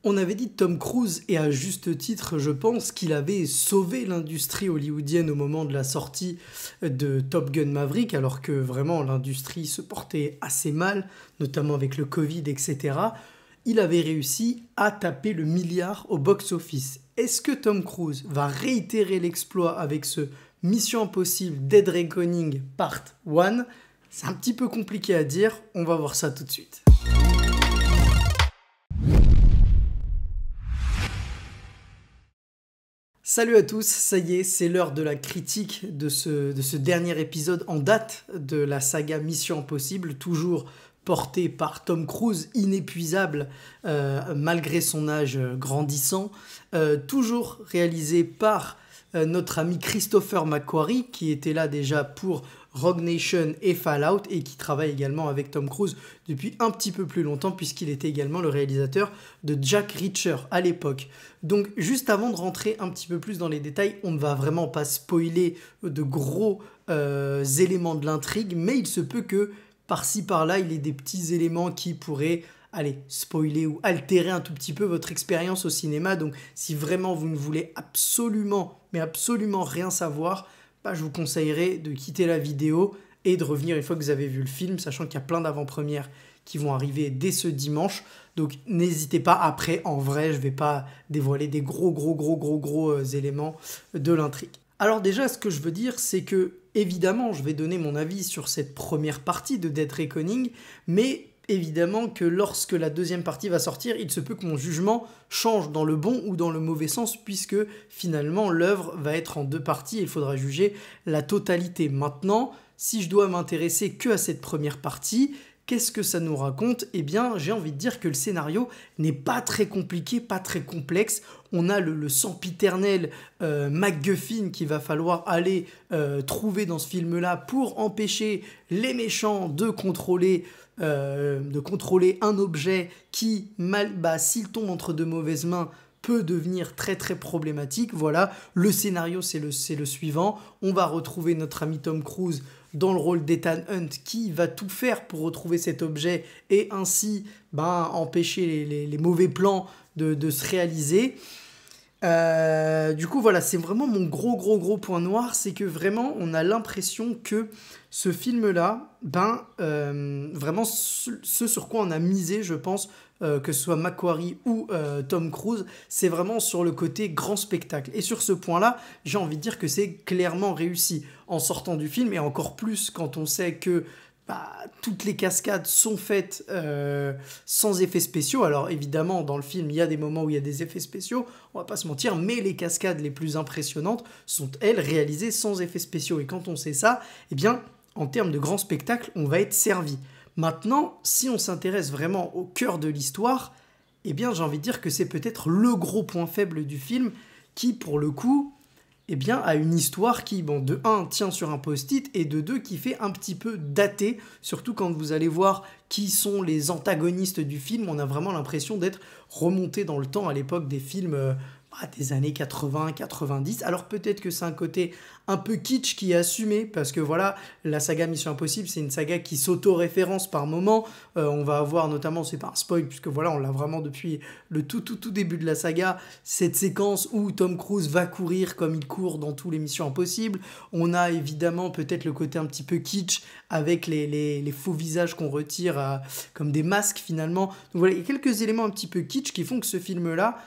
On avait dit de Tom Cruise, et à juste titre, je pense, qu'il avait sauvé l'industrie hollywoodienne au moment de la sortie de Top Gun Maverick, alors que vraiment l'industrie se portait assez mal, notamment avec le Covid, etc. Il avait réussi à taper le milliard au box-office. Est-ce que Tom Cruise va réitérer l'exploit avec ce Mission Impossible Dead Reckoning Part 1 ? C'est un petit peu compliqué à dire, on va voir ça tout de suite. Salut à tous, ça y est, c'est l'heure de la critique de ce dernier épisode en date de la saga Mission Impossible, toujours porté par Tom Cruise, inépuisable malgré son âge grandissant, toujours réalisé par notre ami Christopher McQuarrie, qui était là déjà pour Rogue Nation et Fallout, et qui travaille également avec Tom Cruise depuis un petit peu plus longtemps, puisqu'il était également le réalisateur de Jack Reacher à l'époque. Donc juste avant de rentrer un petit peu plus dans les détails, on ne va vraiment pas spoiler de gros éléments de l'intrigue, mais il se peut que par-ci par-là, il y ait des petits éléments qui pourraient spoiler ou altérer un tout petit peu votre expérience au cinéma. Donc si vraiment vous ne voulez absolument, mais absolument rien savoir, je vous conseillerais de quitter la vidéo et de revenir une fois que vous avez vu le film, sachant qu'il y a plein d'avant-premières qui vont arriver dès ce dimanche. Donc n'hésitez pas, après, en vrai, je ne vais pas dévoiler des gros éléments de l'intrigue. Alors déjà, ce que je veux dire, c'est que, évidemment, je vais donner mon avis sur cette première partie de Dead Reckoning, mais évidemment que lorsque la deuxième partie va sortir, il se peut que mon jugement change dans le bon ou dans le mauvais sens, puisque finalement l'œuvre va être en deux parties et il faudra juger la totalité. Maintenant, si je dois m'intéresser que à cette première partie, qu'est-ce que ça nous raconte ? Eh bien, j'ai envie de dire que le scénario n'est pas très compliqué, pas très complexe. On a le sempiternel MacGuffin qu'il va falloir aller trouver dans ce film-là pour empêcher les méchants de contrôler un objet qui, s'il tombe entre de mauvaises mains, peut devenir très problématique. Voilà, le scénario c'est le suivant. On va retrouver notre ami Tom Cruise dans le rôle d'Ethan Hunt qui va tout faire pour retrouver cet objet et ainsi empêcher les mauvais plans de se réaliser. Du coup voilà, c'est vraiment mon gros point noir, c'est que vraiment on a l'impression que ce film-là, vraiment ce sur quoi on a misé, je pense, que ce soit McQuarrie ou Tom Cruise, c'est vraiment sur le côté grand spectacle. Et sur ce point-là, j'ai envie de dire que c'est clairement réussi en sortant du film, et encore plus quand on sait que toutes les cascades sont faites sans effets spéciaux. Alors évidemment, dans le film, il y a des moments où il y a des effets spéciaux, on va pas se mentir, mais les cascades les plus impressionnantes sont, elles, réalisées sans effets spéciaux. Et quand on sait ça, eh bien, en termes de grand spectacle, on va être servi. Maintenant, si on s'intéresse vraiment au cœur de l'histoire, eh bien, j'ai envie de dire que c'est peut-être le gros point faible du film qui, pour le coup, a une histoire qui, de 1, tient sur un post-it, et de 2, qui fait un petit peu dater, surtout quand vous allez voir qui sont les antagonistes du film. On a vraiment l'impression d'être remonté dans le temps à l'époque des films des années 80-90. Alors peut-être que c'est un côté un peu kitsch qui est assumé, parce que voilà, la saga Mission Impossible, c'est une saga qui s'auto-référence par moment. On va avoir notamment, c'est pas un spoil, puisque voilà, on l'a vraiment depuis le tout début de la saga, cette séquence où Tom Cruise va courir comme il court dans tous les Missions Impossibles. On a évidemment peut-être le côté un petit peu kitsch avec les faux visages qu'on retire comme des masques finalement. Donc voilà, il y a quelques éléments un petit peu kitsch qui font que ce film-là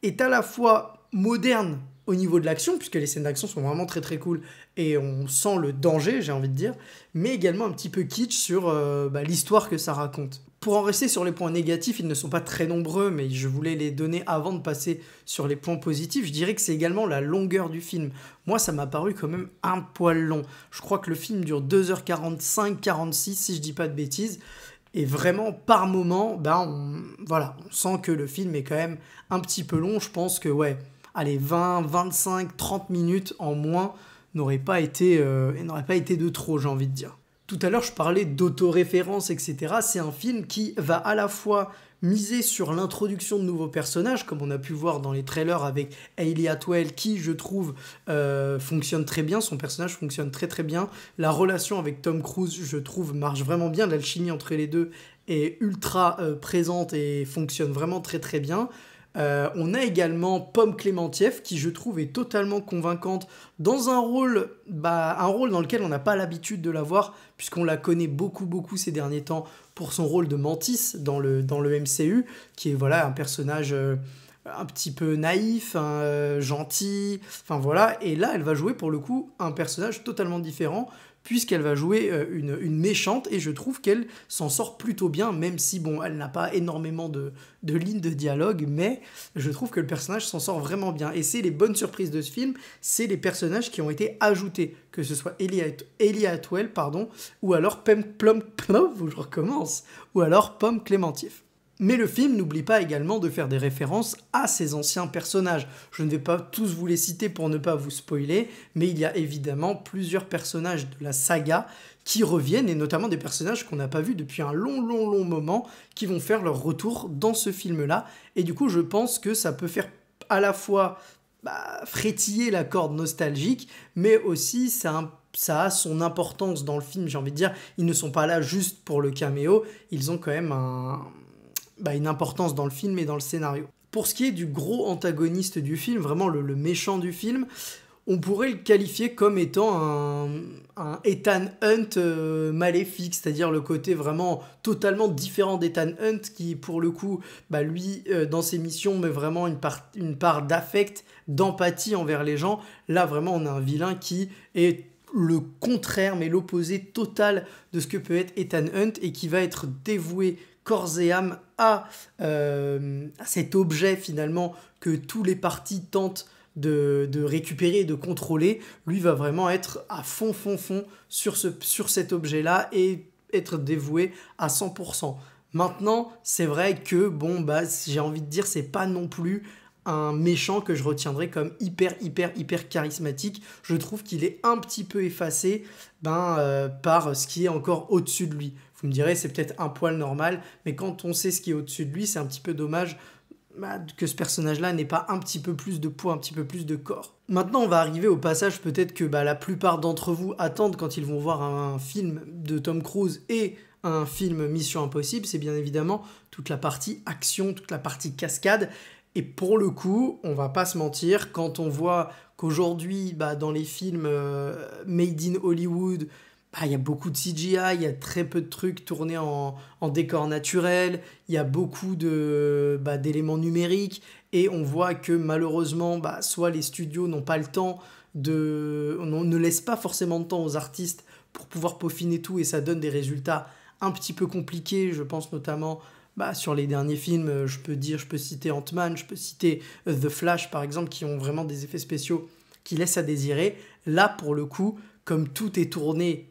est à la fois moderne au niveau de l'action, puisque les scènes d'action sont vraiment très cool et on sent le danger, j'ai envie de dire, mais également un petit peu kitsch sur l'histoire que ça raconte. Pour en rester sur les points négatifs, ils ne sont pas très nombreux, mais je voulais les donner avant de passer sur les points positifs. Je dirais que c'est également la longueur du film. Moi, ça m'a paru quand même un poil long. Je crois que le film dure 2h45-46, si je dis pas de bêtises. Et vraiment, par moment, on sent que le film est quand même un petit peu long. Je pense que, 20, 25, 30 minutes en moins n'aurait pas été de trop, j'ai envie de dire. Tout à l'heure, je parlais d'autoréférence, etc. C'est un film qui va à la fois miser sur l'introduction de nouveaux personnages, comme on a pu voir dans les trailers avec Hayley Atwell, qui, je trouve, fonctionne très bien. Son personnage fonctionne très très bien. La relation avec Tom Cruise, je trouve, marche vraiment bien. L'alchimie entre les deux est ultra présente et fonctionne vraiment très très bien. On a également Pom Klementieff qui je trouve est totalement convaincante dans un rôle dans lequel on n'a pas l'habitude de la voir puisqu'on la connaît beaucoup ces derniers temps pour son rôle de Mantis dans le MCU qui est voilà un personnage un petit peu naïf, gentil, enfin voilà, et là elle va jouer pour le coup un personnage totalement différent puisqu'elle va jouer une méchante, et je trouve qu'elle s'en sort plutôt bien, même si, bon, elle n'a pas énormément de lignes de dialogue, mais je trouve que le personnage s'en sort vraiment bien. Et c'est les bonnes surprises de ce film, c'est les personnages qui ont été ajoutés, que ce soit Hayley Atwell, ou alors Pom Klementieff. Mais le film n'oublie pas également de faire des références à ses anciens personnages. Je ne vais pas tous vous les citer pour ne pas vous spoiler, mais il y a évidemment plusieurs personnages de la saga qui reviennent, et notamment des personnages qu'on n'a pas vus depuis un long moment, qui vont faire leur retour dans ce film-là. Et du coup, je pense que ça peut faire à la fois frétiller la corde nostalgique, mais aussi ça a son importance dans le film, j'ai envie de dire. Ils ne sont pas là juste pour le caméo, ils ont quand même une importance dans le film et dans le scénario. Pour ce qui est du gros antagoniste du film, vraiment le méchant du film, on pourrait le qualifier comme étant un Ethan Hunt maléfique, c'est-à-dire le côté vraiment totalement différent d'Ethan Hunt qui, pour le coup, lui, dans ses missions, met vraiment une part d'affect, d'empathie envers les gens. Là, vraiment, on a un vilain qui est le contraire, mais l'opposé total de ce que peut être Ethan Hunt et qui va être dévoué corps et âme à cet objet finalement que tous les partis tentent de récupérer et de contrôler. Lui va vraiment être à fond sur cet objet-là et être dévoué à 100%. Maintenant, c'est vrai que, j'ai envie de dire, c'est pas non plus un méchant que je retiendrai comme hyper charismatique. Je trouve qu'il est un petit peu effacé par ce qui est encore au-dessus de lui. Vous me direz, c'est peut-être un poil normal, mais quand on sait ce qui est au-dessus de lui, c'est un petit peu dommage que ce personnage-là n'ait pas un petit peu plus de poids, un petit peu plus de corps. Maintenant, on va arriver au passage peut-être que la plupart d'entre vous attendent quand ils vont voir un film de Tom Cruise et un film Mission Impossible, c'est bien évidemment toute la partie action, toute la partie cascade. Et pour le coup, on va pas se mentir, quand on voit qu'aujourd'hui, dans les films Made in Hollywood, il y a beaucoup de CGI, il y a très peu de trucs tournés en décor naturel, il y a beaucoup d'éléments numériques, et on voit que malheureusement, soit les studios n'ont pas le temps on ne laisse pas forcément de temps aux artistes pour pouvoir peaufiner tout, et ça donne des résultats un petit peu compliqués. Je pense notamment sur les derniers films, je peux citer Ant-Man, je peux citer The Flash par exemple, qui ont vraiment des effets spéciaux qui laissent à désirer. Là, pour le coup, comme tout est tourné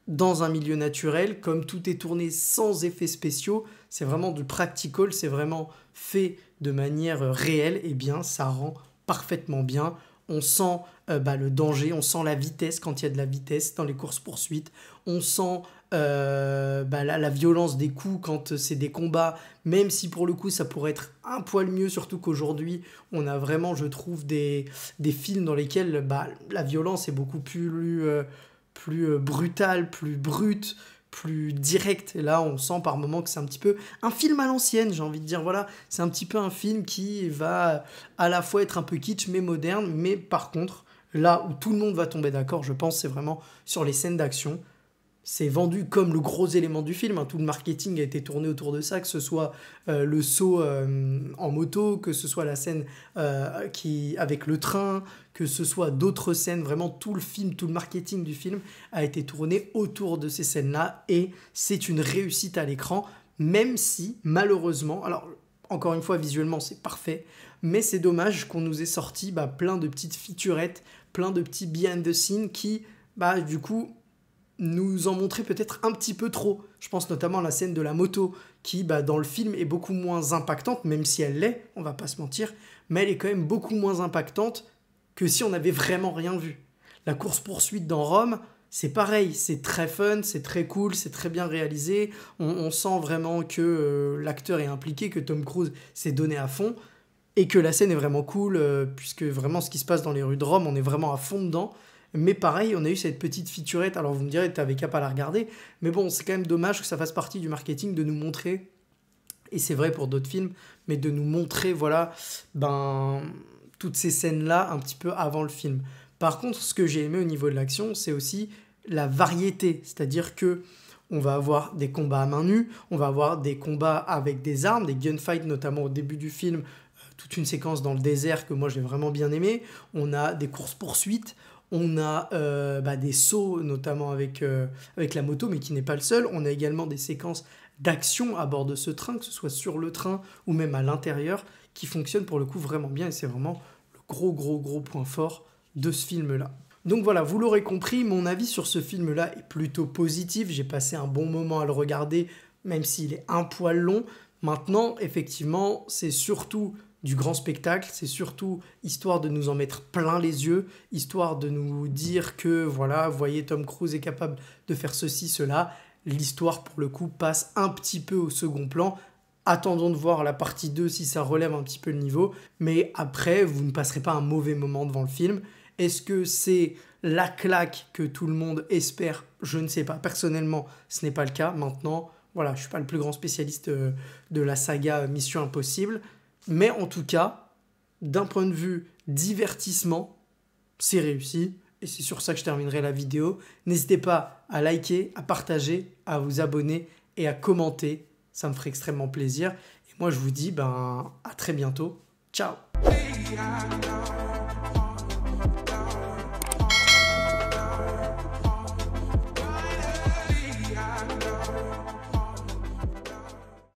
dans un milieu naturel, comme tout est tourné sans effets spéciaux, c'est vraiment du practical, c'est vraiment fait de manière réelle, et bien ça rend parfaitement bien. On sent le danger, on sent la vitesse quand il y a de la vitesse dans les courses-poursuites, on sent la violence des coups quand c'est des combats, même si pour le coup ça pourrait être un poil mieux, surtout qu'aujourd'hui on a vraiment, je trouve, des films dans lesquels la violence est beaucoup plus brutale, plus brute, plus directe. Et là, on sent par moments que c'est un petit peu un film à l'ancienne, j'ai envie de dire. Voilà, c'est un petit peu un film qui va à la fois être un peu kitsch, mais moderne. Mais par contre, là où tout le monde va tomber d'accord, je pense, c'est vraiment sur les scènes d'action. C'est vendu comme le gros élément du film, tout le marketing a été tourné autour de ça, que ce soit le saut en moto, que ce soit la scène avec le train, que ce soit d'autres scènes, vraiment tout le film, tout le marketing du film a été tourné autour de ces scènes-là, et c'est une réussite à l'écran, même si malheureusement, alors encore une fois visuellement c'est parfait, mais c'est dommage qu'on nous ait sorti plein de petites featurettes, plein de petits behind the scenes qui du coup nous en montrer peut-être un petit peu trop. Je pense notamment à la scène de la moto qui, dans le film, est beaucoup moins impactante, même si elle l'est, on va pas se mentir, mais elle est quand même beaucoup moins impactante que si on n'avait vraiment rien vu. La course-poursuite dans Rome, c'est pareil, c'est très fun, c'est très cool, c'est très bien réalisé. On sent vraiment que l'acteur est impliqué, que Tom Cruise s'est donné à fond et que la scène est vraiment cool, puisque vraiment ce qui se passe dans les rues de Rome, on est vraiment à fond dedans. Mais pareil, on a eu cette petite featurette, alors vous me direz, t'avais qu'à pas la regarder, mais bon, c'est quand même dommage que ça fasse partie du marketing de nous montrer, et c'est vrai pour d'autres films, mais de nous montrer, voilà, toutes ces scènes-là un petit peu avant le film. Par contre, ce que j'ai aimé au niveau de l'action, c'est aussi la variété, c'est-à-dire que on va avoir des combats à main nue, on va avoir des combats avec des armes, des gunfights notamment au début du film, toute une séquence dans le désert que moi j'ai vraiment bien aimé, on a des courses-poursuites, on a des sauts notamment avec la moto, mais qui n'est pas le seul, on a également des séquences d'action à bord de ce train, que ce soit sur le train ou même à l'intérieur, qui fonctionnent pour le coup vraiment bien, et c'est vraiment le gros point fort de ce film-là. Donc voilà, vous l'aurez compris, mon avis sur ce film-là est plutôt positif. J'ai passé un bon moment à le regarder, même s'il est un poil long. Maintenant, effectivement, c'est surtout du grand spectacle, c'est surtout histoire de nous en mettre plein les yeux, histoire de nous dire que, voilà, vous voyez, Tom Cruise est capable de faire ceci, cela. L'histoire, pour le coup, passe un petit peu au second plan. Attendons de voir la partie 2 si ça relève un petit peu le niveau. Mais après, vous ne passerez pas un mauvais moment devant le film. Est-ce que c'est la claque que tout le monde espère? Je ne sais pas. Personnellement, ce n'est pas le cas. Maintenant, voilà, je ne suis pas le plus grand spécialiste de la saga Mission Impossible. Mais en tout cas, d'un point de vue divertissement, c'est réussi. Et c'est sur ça que je terminerai la vidéo. N'hésitez pas à liker, à partager, à vous abonner et à commenter. Ça me ferait extrêmement plaisir. Et moi, je vous dis à très bientôt. Ciao!